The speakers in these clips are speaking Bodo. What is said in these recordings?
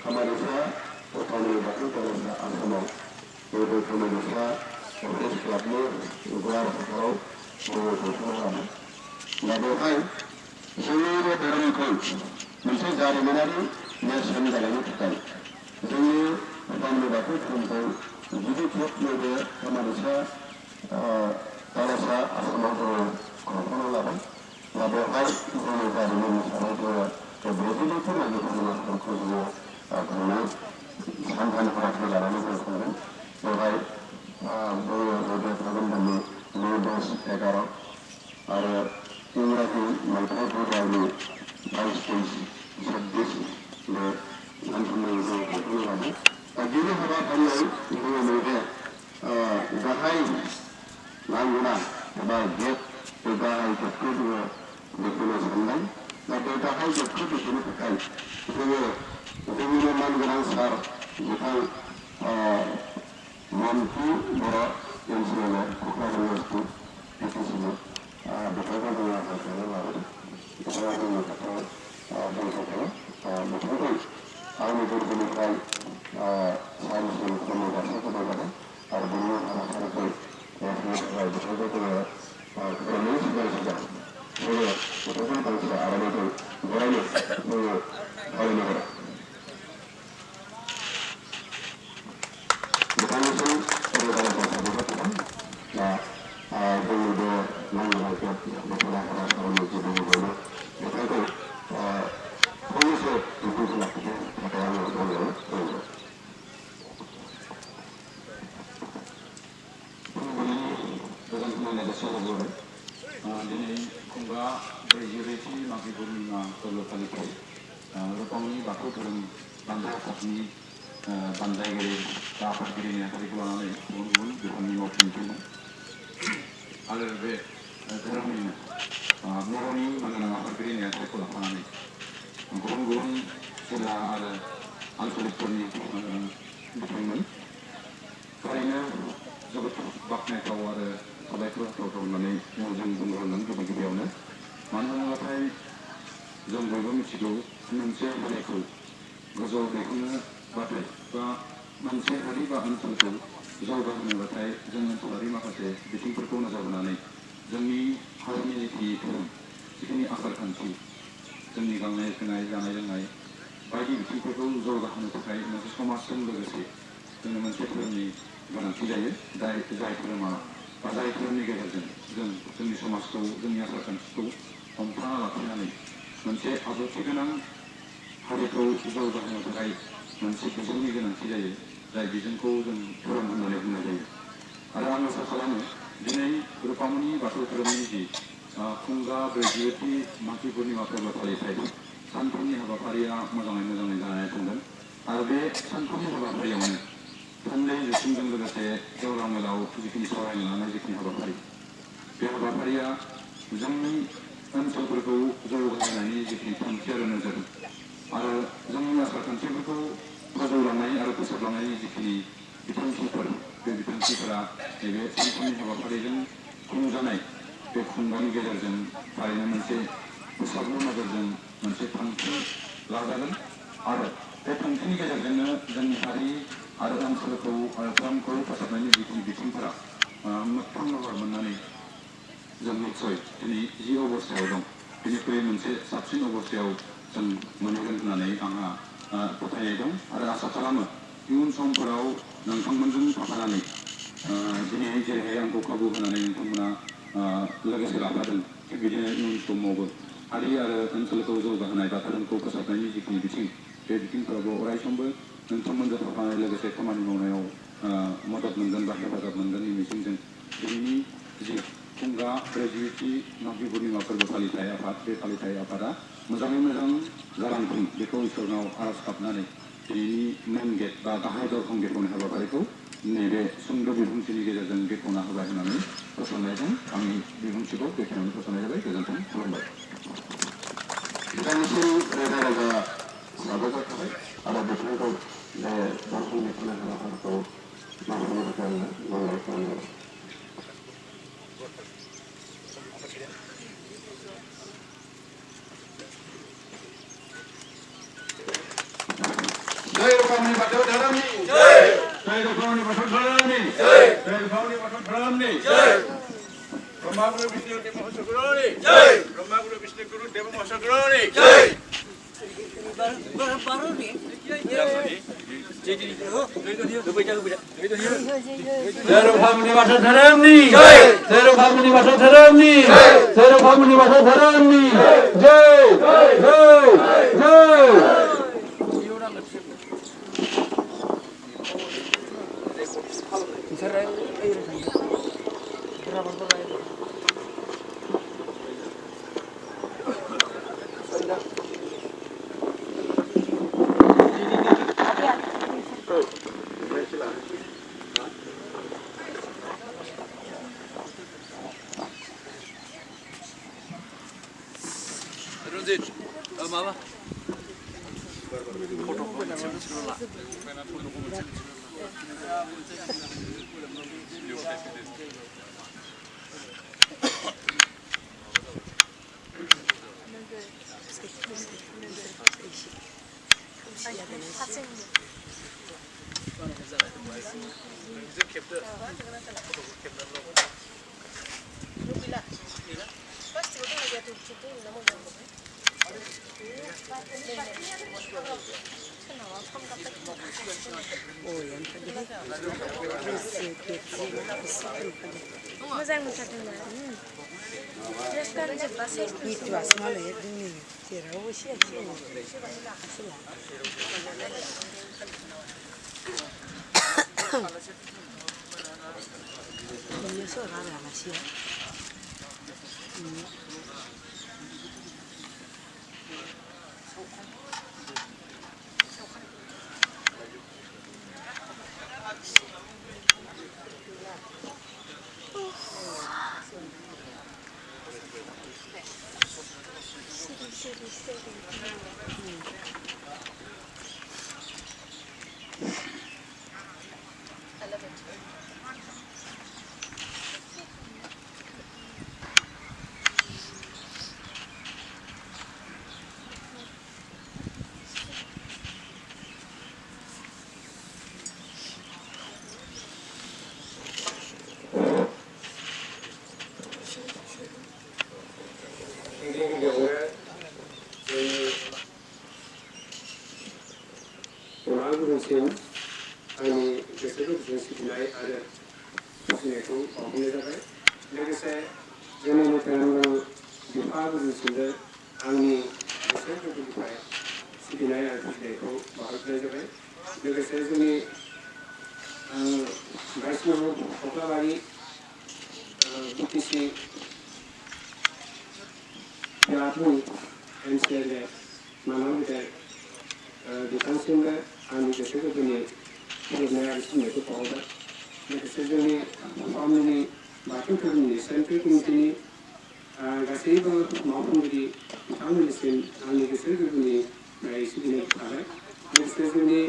खामानिफ्रा गथानि बाथौ धोरोमफ्रा आसामाव बयबो खामानिफ्रा प्रेस क्लाबनि गुवार फोथाराव जोङो गौथुमना लादों। दा बेवहाय जोंनि बे धोरोमखौ मोनसे जारिमिनारि नेरसोन जानायनि थाखाय जोंनि गथानि बाथौ धोरोमखौ गिबि खेब नैबे खामानिफ्रा आलासा आसामाव जोङो गौथुमना लादों। दा बेवहाय जोंनि जारिमिन हिसाबै जोङो ब्रैजिलैथि मानसिफोरनि मानसिफोरखौ जोङो खुंनाय सानथानिफोरखौ लानानै जों खुंगोन। बेवहाय जोङो नैबे फागुन दाननि 9, 10, 11 आरो इंराजि मायथाइ फेब्रुवारिनि 22, 23, 26 बे सानथामनि जों खुंफुंनो लादों। दा गिबि हाबाफारियाव जोङो नैबे गाहाय लांगोना एबा गेट बे गाहाय गेटखौ जोङो बेखेवनो सानदों। दा बे गाहाय गेटखौ बेखेवनो थाखाय जोङो जोंनिनो मानगोनां सार बिथां मन्टु बर' एमसिएलए क'क्राझार वेस्टनि पिटिसिनि बिथांखौ जोङो हांख्रायनानै लाबोदों। बिथाङा जोंनि खाथियाव दंफैयो। बिथांखौ आंनि गोरबोनिफ्राय सारिसिम खुलुमनाय जासिहरनाय जादों आरो बेनि हाबाफारिखौ मावफुंनो थाखाय बिथांखौ जोङो खुलुमनायनि सिगां जोङो बिथांखौ गांसे आर'नाइजों बरायनो जोङो खावलायनाय जादों। बिथांनिसिम रोजा रोजा साबायखर थाबाय। दा जोंनि बे लांगोना गेट बेखेवनाय हाबाफारिनि गिबियावनो बिथांखौ फंनैसो बिबुंथि लाखिनो थाखाय आङो खावलायनानै खावलायबाय। गोजोन खुलुमनाय जासिहरबाय। दिनै खुंगा 42थि मागो पुर्निमा फोरबो फालिथाय रुपामनि बाथौ धोरोम बान्था आफादनि बानजायगिरि बा आफादगिरि नेहाथारिखौ लानानै गुबुन गुबुन बिफाननि मावथिंफोर दं आरो बे धोरोमनिनो बर'नि मानगोनां आफादगिरि नेहाथारिखौ लाफानानै गुबुन गुबुन जिल्ला आरो आनसलिकफोरनि बिथांमोन थारैनो जोबोद बाख्नायथाव आरो साबायखर होथावथाव होननानै जों बुंग्रोनांगोन गिबियावनो। मानो होनोब्लाथाय जों बयबो मिथिगौ मोनसे हारिखौ गोजौआव दैखांनोबाथाय बा मोनसे हारि बा ओनसोलखौ जौगाहोनोबाथाय जों ओनसोलारि माखासे बिथिंफोरखौ नोजोर होनानै जोंनि हारिनि जिखिनि आसार खान्थि जोंनि गाननाय जोमनाय जानाय लोंनाय बायदि बिथिंफोरखौ जौगाहोनो थाखाय मोनसे समाजजों लोगोसे जोंनो मोनसे धोरोमनि गोनांथि जायो। जाय धोरोमा बा जाय धोरोमनि गेजेरजों जों जोंनि समाजखौ जोंनि आसार खान्थिखौ हमथाना लाखिनानै मोनसे आब्रुथि गोनां हारिखौ जौगाहोनो थाखाय मोनसे बिजोंनि गोनांथि जायो। जाय बिजोंखौ जों धोरोम होननानै बुंनाय जायो। आरो आं आसा खालामो दिनै रुपामनि बाथौ धोरोमनि जि खुंगा 42थि मागो पुर्निमा फोरबो फालिथाय सानथामनि हाबाफारिया मोजाङै जानानै थांगोन आरो बे सानथामनि हाबाफारियावनो थुनलाइ जथुमजों लोगोसे गेवलां मेलाव जिखिनि सावरायनो लानाय जिखिनि हाबाफारि बे हाबाफारिया जोंनि ओनसोलफोरखौ जौगाहोनायनि जिखिनि थांखि आरो नोजोर आरो जोंनि आसार खान्थिफोरखौ फोजौलांनाय आरो फोसाबलांनायनि जिखिनि बिथांखिफोर बे बिथांखिफोरा नैबे सानथामनि हाबाफारिजों खुंजानाय बे खुंथायनि गेजेरजों थारैनो मोनसे फोसाबलु नोजोरजों मोनसे थांखि लाजागोन आरो बे थांखिनि गेजेरजोंनो जोंनि हारि आरो ओनसोलखौ आरो धोरोमखौ फोसाबनायनि जिखिनि बिथिंफोरा मोगथां महर मोननानै जों निस्सय दिनै जि अबस्थायाव दं बेनिख्रुइ मोनसे साबसिन अबस्थायाव जों मोनहैगोन होननानै आंहा फोथायनाय दं आरो आसा खालामो इयुन समफोराव नोंथांमोनजों थाफानानै दिनै जेरैहाय आंखौ खाबु होनानै नोंथांमोना लोगोसे लाफादों थिग बिदिनो इयुन समावबो हारि आरो ओनसोलखौ जौगाहोनाय बा धोरोमखौ फोसाबनायनि जिखिनि बिथिं बे बिथिंफोरावबो अरायसमबो नोंथांमोनजों थाफानाय लोगोसे खामानि मावनायाव मदद मोनगोन बा हेफाजाब मोनगोननि मिजिंजों दिनैनि जि खुंगा 42थि मागो पुर्निमा फोरबो फालिथाय आफाद बे फालिथाय आफादा मोजाङै मोजां जालांथों बेखौ इसोरनाव आरज गाबनानै दिनैनि मेन गेट बा गाहाय दरखं बेखेवनाय हाबाफारिखौ नैबे सुंद' बिबुंथिनि गेजेरजों बेखेवना होबाय होननानै फोसावनायजों आंनि बिबुंथिखौ बेखेवनानै फोसावनाय जाबाय। गोजोन्थों, खुलुमबाय। बिथांनिसिम रोजा रोजा साबायखर थाबाय आरो बिथांखौ बे दरखं बेखेवनाय हाबाफारिखौ मावफुंनो थाखाय आङो मावनाय खालामनाय जाबाय। जय रोखामनि बाथौ धोरोमनि जय रोखामनि बाथौ धोरोमनि जय रोखामनि बाथौ धोरोमनि ब्रह्मागुरु विष्णु देव महासगुरुनि जय ब्रह्मागुरु विष्णु गुरु देव महासगुरुनि जय जय रोखामनि बाथौ धोरोमनि जय रोखामनि बाथौ धोरोमनि जय रोखामनि बाथौ धोरोमनि जय जय जय Rundit, mama. मोजां मोनथारदोंना ड्रेस गानजोब्बासै मिथुआसो मालाय जोंनि जेरावबो सियासि बेनोसो आरो आलासिया ब्रह्मागुरुसिम आंनि गोसो गोरबोजों सिबिनाय आरो फुजिनायखौ बावहरनाय जाबाय लोगोसे जोंनि धोरोम बिफा गुरुसिमबो आंनि गोसो गोरबोनिफ्राय सिबिनाय आरो फुजिनायखौ बावहरनाय जाबाय लोगोसे जोंनि बायसिनाव कक्लाबारि बिटिसि बिरादनि MCLA मानाव गेदेर बिथांसिमबो आंनि गोसो गोरबोनि खुलुमनाय आरो सिबिनायखौ बावहरबाय लोगोसे जोंनि गामिनि बाथौ धोरोमनि सेन्ट्रेल कमिटिनि गासैबो मावफुंगिरि बिथांमोननिसिम आंनि गोसो गोरबोनिफ्राय सिबिनाय थाबाय लोगोसे जोंनि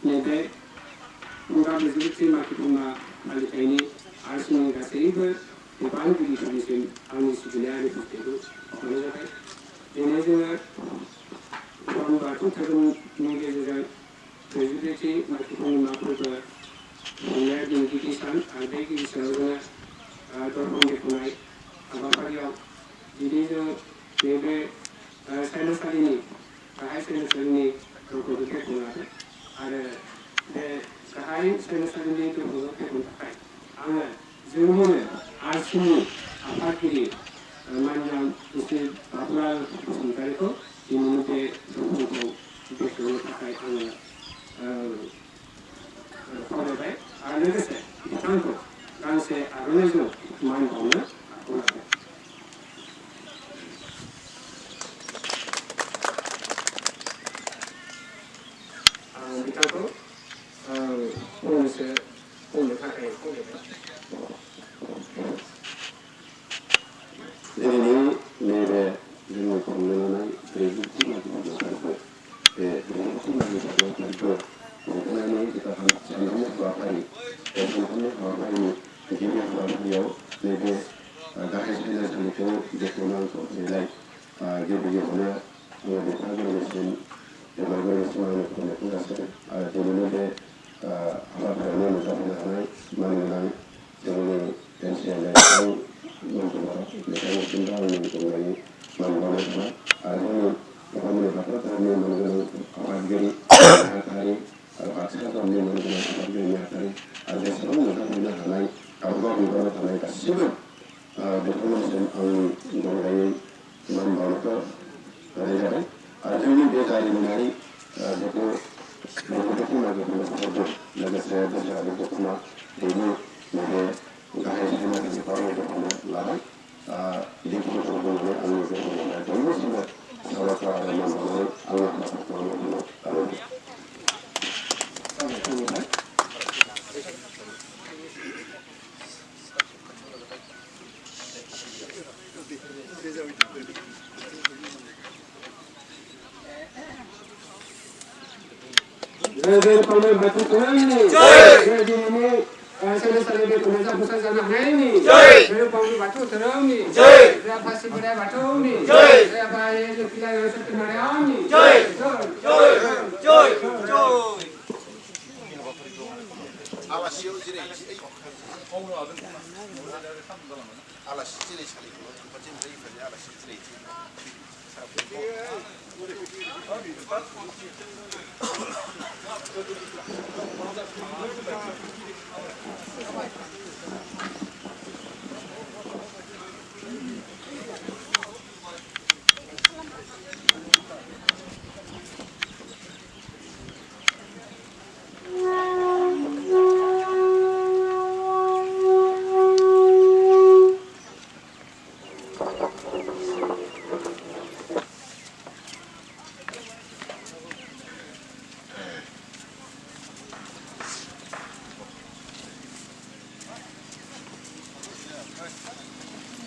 नैबे गंगा ब्रैजिब्रै माकिबुमा फालिथायनि आर्ट्सनि गासैबो बिबानगिरिफोरनिसिम आंनि सिबिनाय आरो फुजिनायखौ बावहरनाय जाबाय दिनै जोङो गावनि बाथौ धोरोमनि गेजेरजों ब्रैजिब्रैथि माकिबुमा फोरबो खुंनाया दिनै गिबि सान आरो बे गिबि सानाव जोङो दर्पण बेखेवनाय हाबाफारियाव दिनै जों नैबे सायनासालिनि गाहाय सायनासालिनि दर्पणखौ बेखेवनो हादों आरो बे गाहाय सायनासालिनि दर्पणखौ बेखेवनो थाखाय आङो जोंनिनो आर्ट्सनि आफादगिरि मानयाम श्री बाबुलाल बसुमतारीखौ दिनैनि बे दर्पणखौ बेखेवनो थाखाय आङो खावलायबाय आरो लोगोसे बिथांखौ गांसे आर'नाइजों मान बावनो आखायाव लाबाय आं बिथांखौ फंनैसो बुंनो थाखाय खावलायबाय दिनैनि नैबे जोङो खुंनो लानाय ब्रैजिथि माकिबुमा फोरबो बे ब्रैजिथि माकिबुमा फोरबो खुंफुंनायनि सानखांनाय हाबाफारि बे सानखांनाय हाबाफारिनि गिबि हाबाफारियाव नैबे गाहाय सायनासालिखौ बेखेवनो आंखौ होनायलाय गिबियावनो आङो बिफा गुरुनिसिम माइगंनि सिमांनि खुंनायखौ जासिगोन आरो दिनैनि बे हाबाफारियावनो नुजाफैनो हानाय मानगोनां जोंनि एनसिएलएआव मन्थ्रिफोरा बिथांनिसिमबो आंनि बुंनायनि मान बावनाय थाबाय आरो जोंनि गामिनि बाथौ धोरोमनि मानगोनां आफादगिरि नेहाथारि आरो बाक्सा गामिनि मानगोनां आफादगिरि नेहाथारि आरो जेसेबां नुजाफैनो हानाय गावबा बिबानाव थानाय गासिबो बिथांमोननिसिम आंनि दंगायै मान बावनायखौ होनाय जाबाय आरो जोंनि बे जारिमिनारि जिथु बेफोरबायदि मागो फोरबो लोगोसे बोसोरारि दख'ना बेनि नैबे गाहाय सायनारि बिफांनि दख'ना लाबाय बेखिनिखौ बुंनानै आंनि गोसोनिफ्राय बयनिसिमबो साबायखर आरो मान बावनानै आंनि हाबाफारिखौ आङो जय पावनाय बाथौ धोरोमनि जय दिनैनि सोलोंसालि बेखौनो जाफुंसार जानो हानायनि जय पावनाय बाथौ धोरोमनि जय फासि बोराइ बाथौनि जय आफा लोखिलाय सत्यनारायणनि जय जय जय जय आलासियाव जिराय आलासि जिरायसालिखौ थांफानोसै ओमफ्राय आलासि जिरायसै